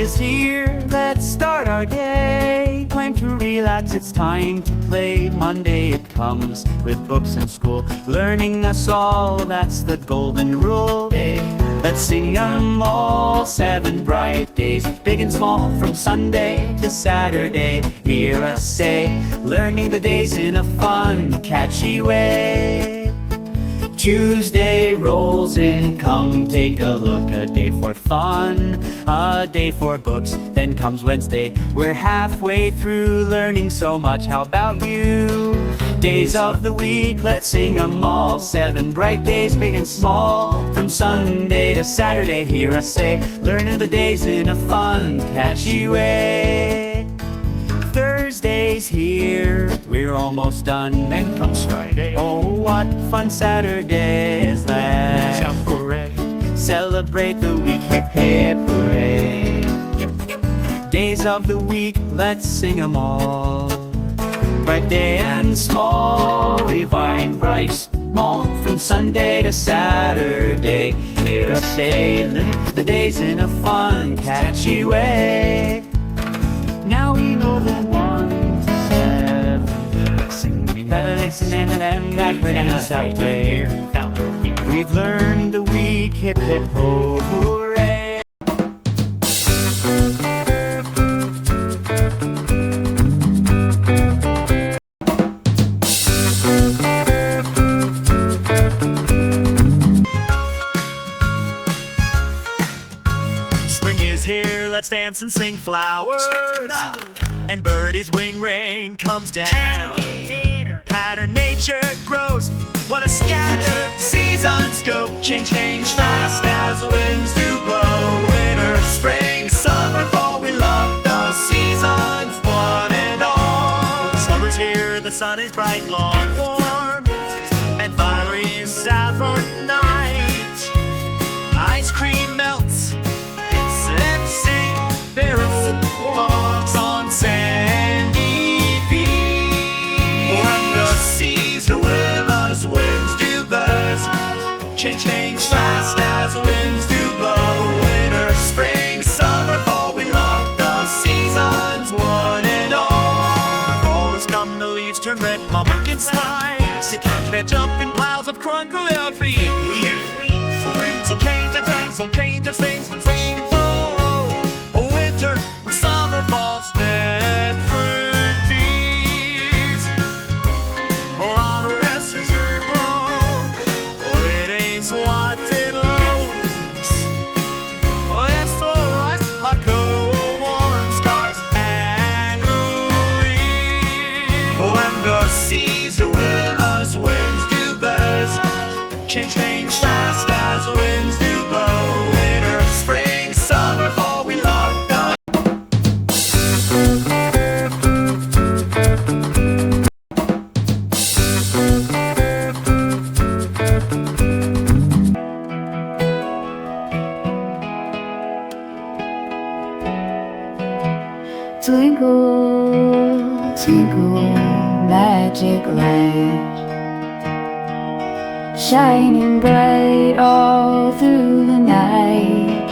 is here, let's start our day. Time to relax, it's time to play. Monday it comes with books and school, learning us all, that's the golden rule. Let's sing 'em all, 7 bright days, big and small, from Sunday to Saturday. Hear us say, learning the days in a fun, catchy way. Tuesday rolls in, come take a look, a day for fun, a day for books. Then comes Wednesday, we're halfway through, learning so much, how about you? Days of the week, let's sing 'em all, 7 bright days, big and small, from Sunday to Saturday. Hear us say, learning the days in a fun, catchy way. Thursday's here, we're almost done. Then comes Friday, oh what fun Saturday is that. Celebrate the week, hip hip hooray. Days of the week, let's sing 'em all, bright day and small, divine bright small, from Sunday to Saturday. Hear us say, the days in a fun, catchy way. Now we know the 1 to 7, singing and that we're gonna start here. We've learned the week, hip hip ho hooray. Spring is here, let's dance and sing flowers, and birdie's wing rain comes down. Pattern nature grows, what a scattered seasons go. Change fast as winds do blow. Winter, spring, summer, fall, we love the seasons, one and all. Summer's here, the sun is bright, long, warm, and fiery saffron night. Ice cream melts, let's sing, there's walks on sandy beach. When the seas, the rivers, winds do buzz, change fast as winds do blow. Winter, spring, summer, fall, we love the seasons, one and all. Forest come, the leaves turn red, pumpkin spice, they jump in piles of crunkle out for you. So change the things, so change the things, from spring to fall. Winter, summer, fall, stand fruit trees. On the rest is wrong, it ain't what it looks. It's so right, like cold warm stars angrily. When the seas, the rivers, winds do buzz, change fast as winds do blow. Winter, spring, summer, fall, we love the. Twinkle, twinkle, magic light, shining bright all through the night.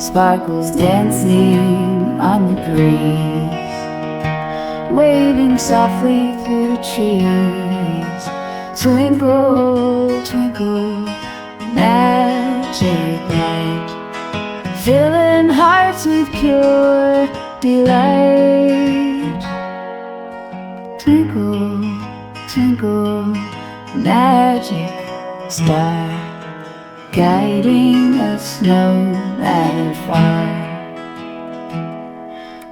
Sparkles dancing on the breeze, waving softly through the trees. Twinkle, twinkle, magic light, filling hearts with pure delight. Twinkle, twinkle, magic star, guiding us no matter far.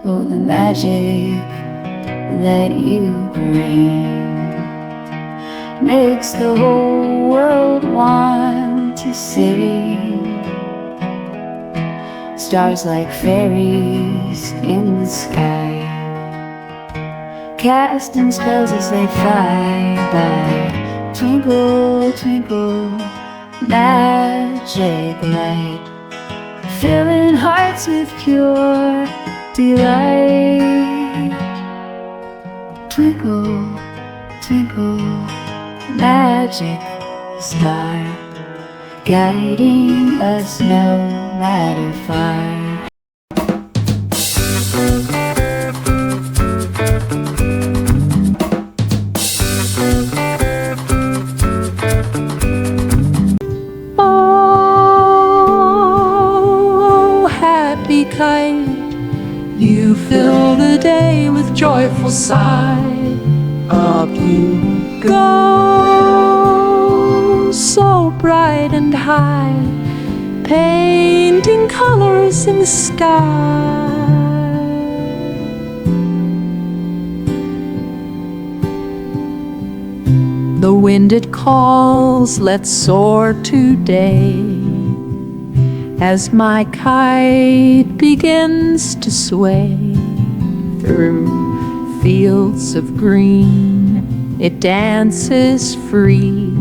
Oh, the magic that you bring makes the whole world want to sing. Stars like fairies in the sky, casting spells as they fly by. Twinkle, twinkle, magic light, filling hearts with pure delight. Twinkle, twinkle, magic star, guiding us no matter far. fill the day with joyful sigh. Up you go, so bright and high, painting colors in the sky. The wind it calls, let's soar today, as my kite begins to sway through fields of green. It dances free,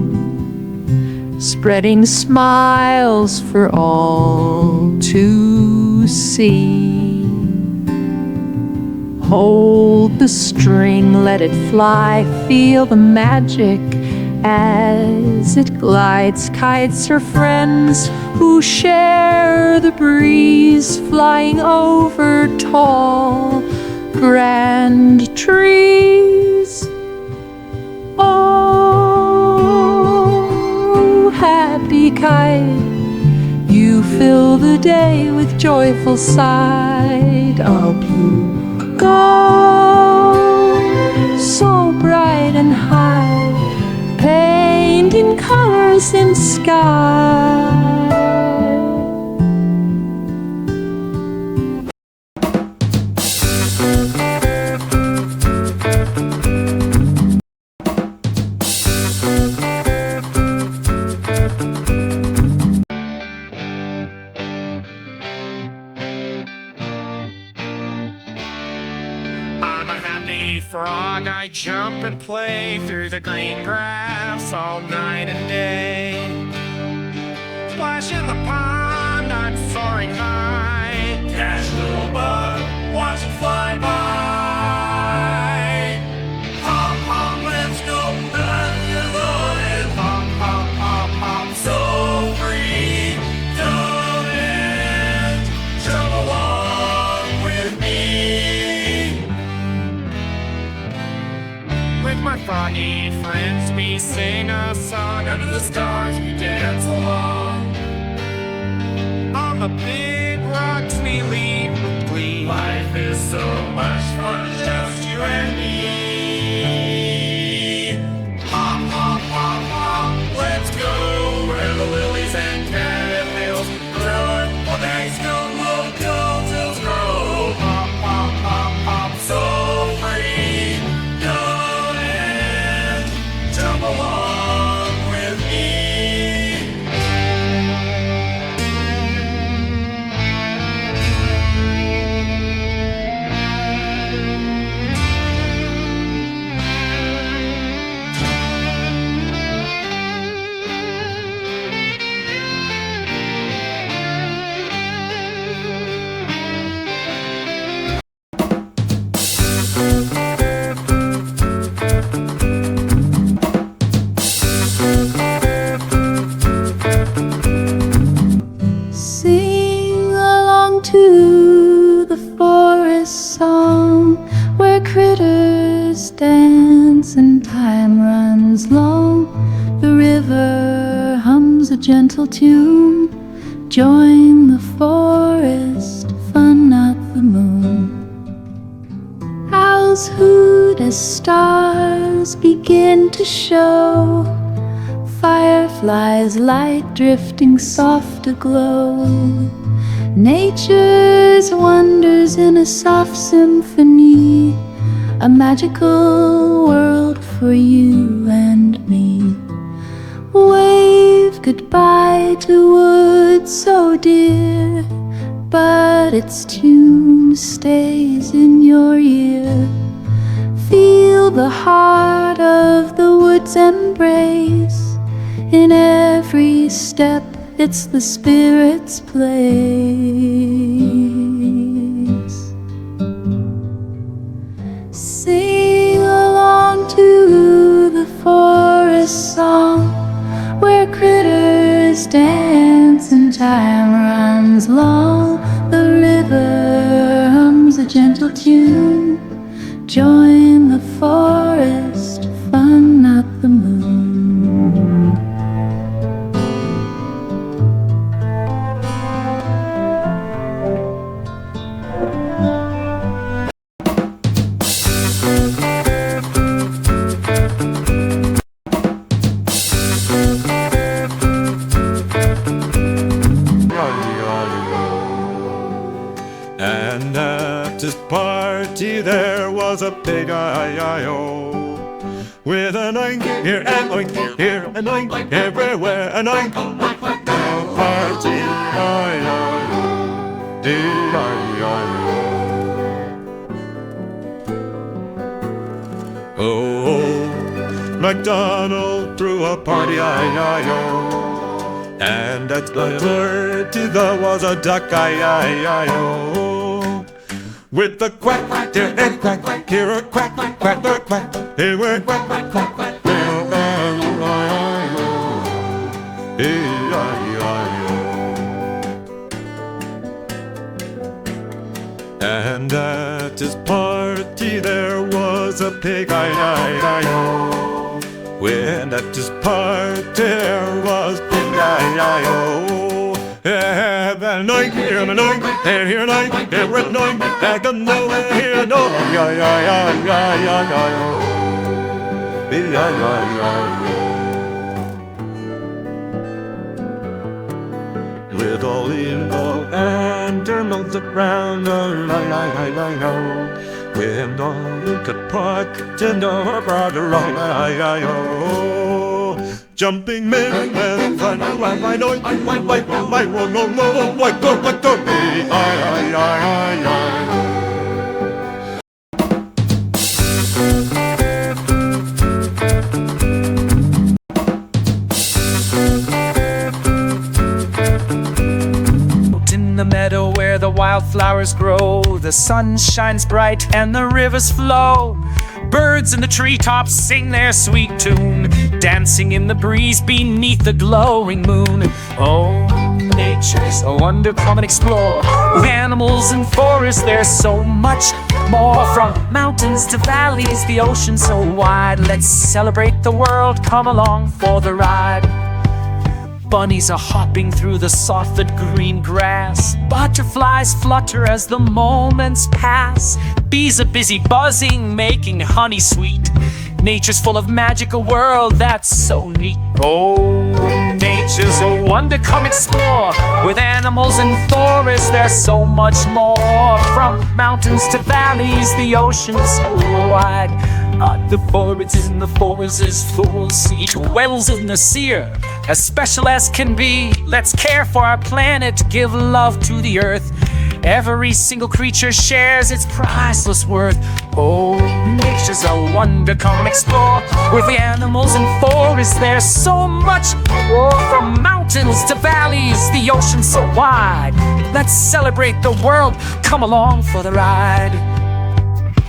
spreading smiles for all to see. Hold the string, let it fly, feel the magic as it glides. Kites are friends who share the breeze, flying over tall, grand trees. Oh, happy kite, you fill the day with joyful sight. Up you go, so bright and high, painting colors in sky. I'm a happy frog, I jump and play through the green grass all night and day. Splash in the pond, I'm soaring high, catch a little bug, watch it fly by. Hop, hop, let's go, unloaded, hop, hop, hop, hop, so free, don't end, jump along with me. With my froggy friends, we sing a song under the stars, we dance along. On the big rocks we leap with glee. Life is so much fun, just you and me. Hop, hop, hop, hop, let's go where the lilies and cattails grow. Well, thanks go local till grow. Hop, hop, hop, hop, so free. Jump along with me. Sing along to the forest song, where critters dance and time runs long. The river hums a gentle tune. Join the forest, fun not the moon. Owls hoot as stars begin to show. Fireflies light drifting soft aglow. Nature's wonders in a soft symphony, a magical world for you and me. Wave goodbye to woods so dear, but its tune stays in your ear. Feel the heart of the wood's embrace. In every step, it's the spirit's place. Sing along to the forest song, where critters dance and time runs long. The river hums a gentle tune. Join the forest, fun not the moon. party there was a pig, I-I-O. With an oink here and oink here and oink everywhere, an oink. A party, I-I-O. Oh, MacDonald threw a party, I-I-O. And at the party there was a duck, I-I-I-O. With the quack, quack, here and quack, quack, here a quack, quack, quack, quack, here a quack, quack, quack, quack, and at his party there was a pig, I-I-I-O. When at his party there was pig, I-I-O. And an oink, here an oink, and here an oink, here an oink, back and nowhere, here no, with all evil and turtles around, when all you could park to know brother, jumping men and fun, I know, I won't know, what go, In the meadow where the wildflowers grow, the sun shines bright and the rivers flow. Birds in the treetops sing their sweet tune, dancing in the breeze beneath the glowing moon. Oh, nature's a wonder, come and explore. With animals and forests, there's so much more. From mountains to valleys, the ocean so wide. Let's celebrate the world, come along for the ride. Bunnies are hopping through the softened green grass. Butterflies flutter as the moments pass. Bees are busy buzzing, making honey sweet. Nature's full of magic, a world that's so neat. Oh, nature's a wonder, come explore. With animals and forests, there's so much more. From mountains to valleys, the ocean's so wide. The forest is in the forest is full. Each wells in the seer, as special as can be. Let's care for our planet, give love to the earth. Every single creature shares its priceless worth. Oh, nature's a wonder, come explore. With the animals and forests, there's so much more. From mountains to valleys, the ocean's so wide. Let's celebrate the world, come along for the ride.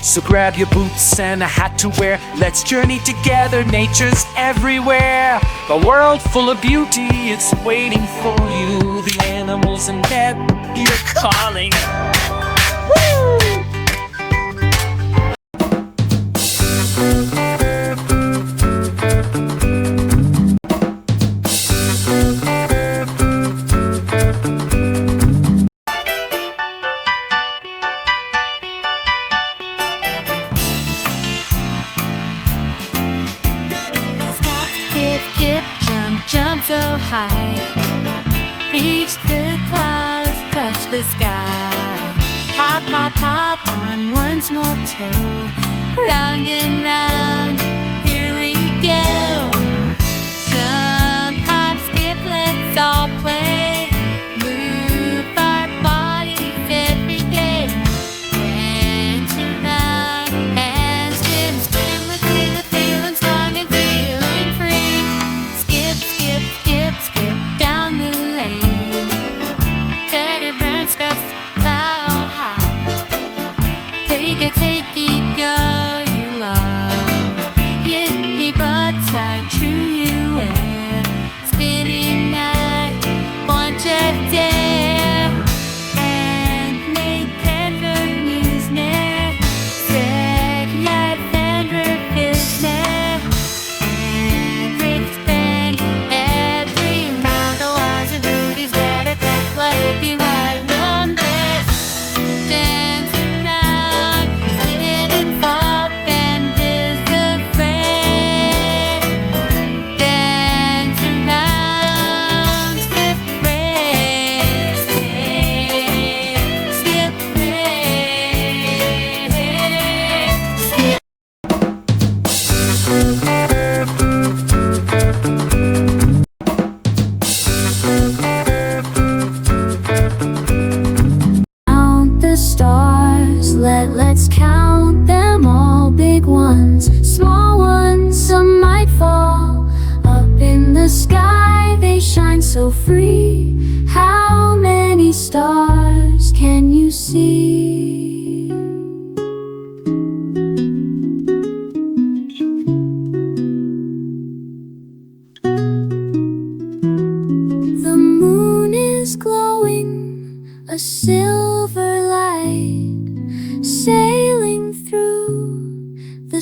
So grab your boots and a hat to wear. Let's journey together, nature's everywhere. The world full of beauty, it's waiting for you. The animals and men, you're calling. Woo! Jump so high, reach the clouds, touch the sky. Hop, hop, hop on one's more toe. Round and round, here we go. Jump, hop, skip, let's all play. Move our bodies every day. Dance around and spin, spin with me, the feeling strong and feeling free. Skip, skip, skip, skip down the lane. Teddy bear steps out high. Take it, go, you love. Yippee butt side,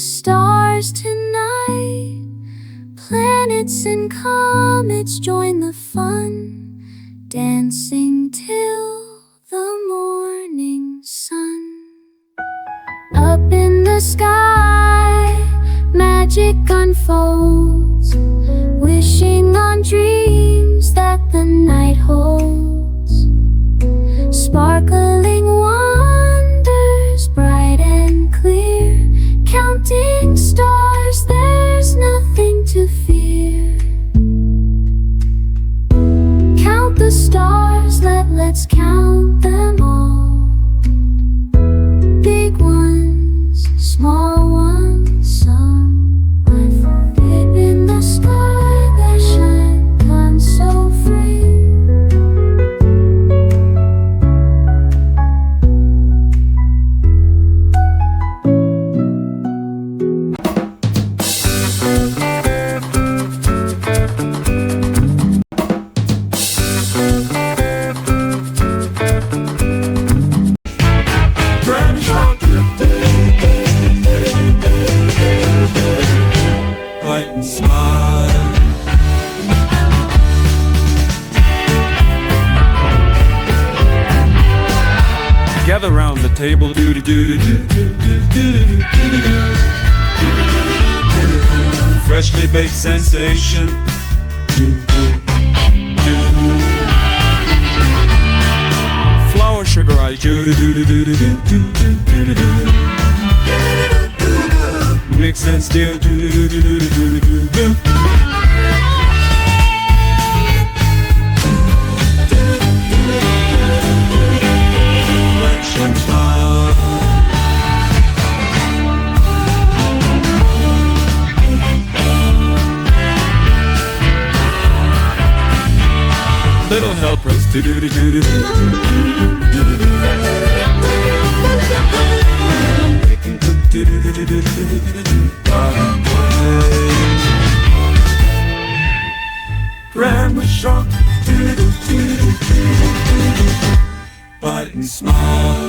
stars tonight. Planets and comets join the fun, dancing till the morning sun. Up in the sky, magic unfolds, wishing on dreams that the night holds. Sparkling wonders, bright and clear, counting stars, there's nothing to fear. Count the stars, let's count them all. Big ones, small ones, some deep in the sky, they shine, gone so free. Light and smile. Gather round the table, freshly baked sensation. Flour, sugar, ice. Mix and stir. Little helpers. Grandma Shark, bite and smile.